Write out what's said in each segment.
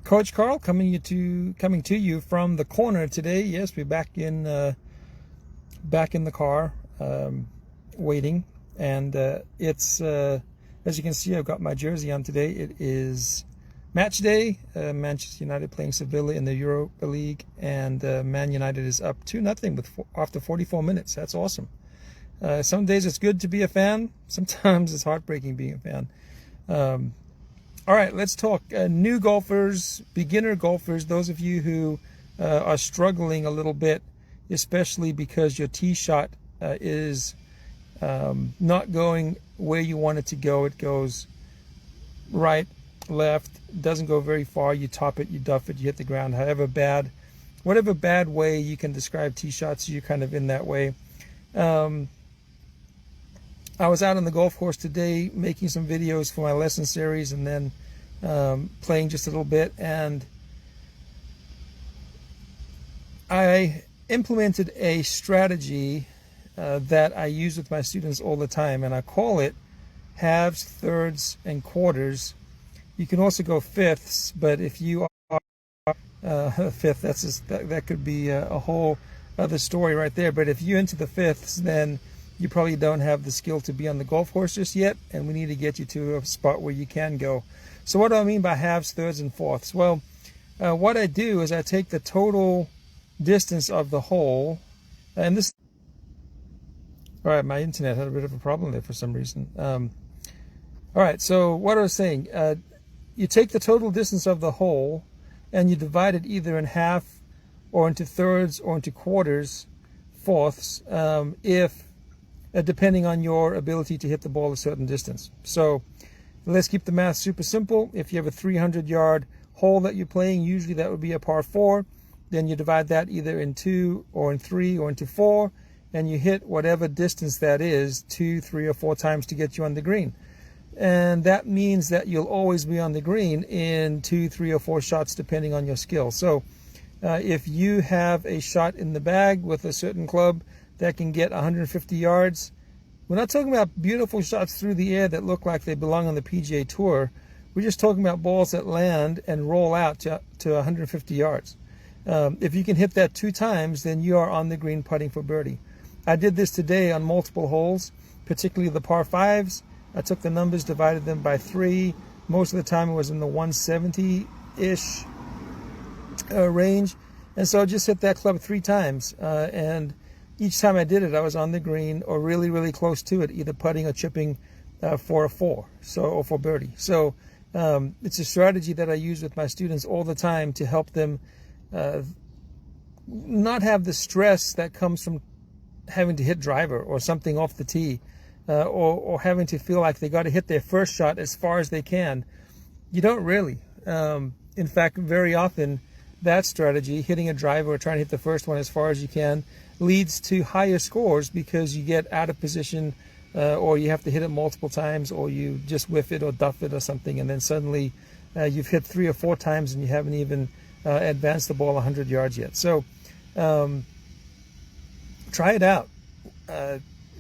Coach Carl coming to you from the corner today. Yes, we're back in the car, waiting, and it's as you can see, I've got my jersey on today. It is match day. Manchester United playing Sevilla in the Europa League, and Man United is up 2-0 after 44 minutes. That's awesome. Some days it's good to be a fan. Sometimes it's heartbreaking being a fan. All right, let's talk new golfers, beginner golfers, those of you who are struggling a little bit, especially because your tee shot is not going where you want it to go. It goes right, left, doesn't go very far. You top it, you duff it, you hit the ground. Whatever bad way you can describe tee shots, you're kind of in that way. I was out on the golf course today making some videos for my lesson series, and then playing just a little bit, and I implemented a strategy that I use with my students all the time, and I call it halves, thirds, and quarters. You can also go fifths, but if you are fifth, that could be a whole other story right there. But if you're into the fifths, then you probably don't have the skill to be on the golf course just yet, and we need to get you to a spot where you can go. So what do I mean by halves, thirds, and fourths? Well, what I do is I take the total distance of the hole, and this... All right, my internet had a bit of a problem there for some reason. All right, so what I was saying, you take the total distance of the hole, and you divide it either in half, or into thirds, or into quarters, fourths, depending on your ability to hit the ball a certain distance. So let's keep the math super simple. If you have a 300-yard hole that you're playing, usually that would be a par 4. Then you divide that either in 2 or in 3 or into 4, and you hit whatever distance that is 2, 3, or 4 times to get you on the green. And that means that you'll always be on the green in 2, 3, or 4 shots depending on your skill. So if you have a shot in the bag with a certain club that can get 150 yards. We're not talking about beautiful shots through the air that look like they belong on the PGA Tour. We're just talking about balls that land and roll out to 150 yards. If you can hit that 2 times, then you are on the green putting for birdie. I did this today on multiple holes, particularly the par 5s. I took the numbers, divided them by 3. Most of the time it was in the 170-ish range. And so I just hit that club 3 times. And each time I did it, I was on the green or really, really close to it, either putting or chipping for a 4, or for birdie. So it's a strategy that I use with my students all the time to help them not have the stress that comes from having to hit driver or something off the tee, or having to feel like they got to hit their first shot as far as they can. You don't really. In fact, very often that strategy, hitting a driver or trying to hit the first one as far as you can, leads to higher scores because you get out of position, or you have to hit it multiple times, or you just whiff it or duff it or something, and then suddenly you've hit 3 or 4 times and you haven't even advanced the ball 100 yards yet. So try it out.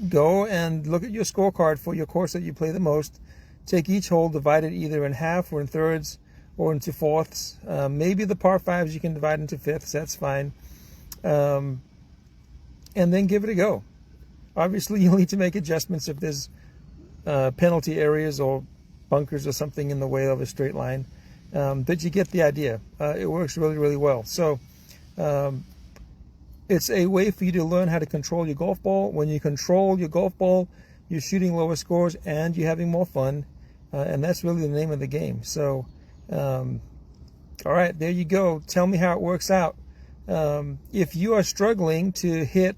Go and look at your scorecard for your course that you play the most. Take each hole, divide it either in half or in thirds or into fourths. Maybe the par 5s you can divide into fifths. That's fine. And then give it a go. Obviously, you'll need to make adjustments if there's penalty areas or bunkers or something in the way of a straight line. But you get the idea. It works really, really well. So it's a way for you to learn how to control your golf ball. When you control your golf ball, you're shooting lower scores and you're having more fun. And that's really the name of the game. So, all right, there you go. Tell me how it works out. If you are struggling to hit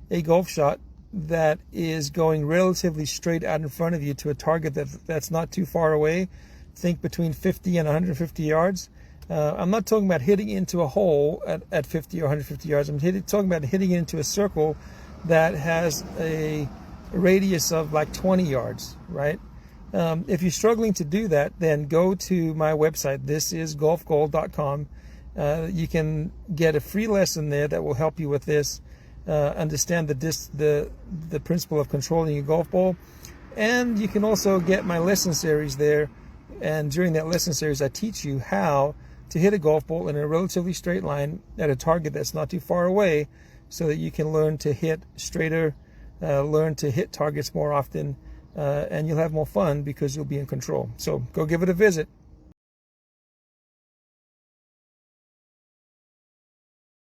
a golf shot that is going relatively straight out in front of you to a target that's not too far away, think between 50 and 150 yards. I'm not talking about hitting into a hole at 50 or 150 yards. I'm talking about hitting into a circle that has a radius of like 20 yards, right? If you're struggling to do that, then go to my website. This is golfgold.com. You can get a free lesson there that will help you with this. Understand the principle of controlling your golf ball, and you can also get my lesson series there. And during that lesson series, I teach you how to hit a golf ball in a relatively straight line at a target that's not too far away, so that you can learn to hit straighter, learn to hit targets more often, and you'll have more fun because you'll be in control. So go give it a visit.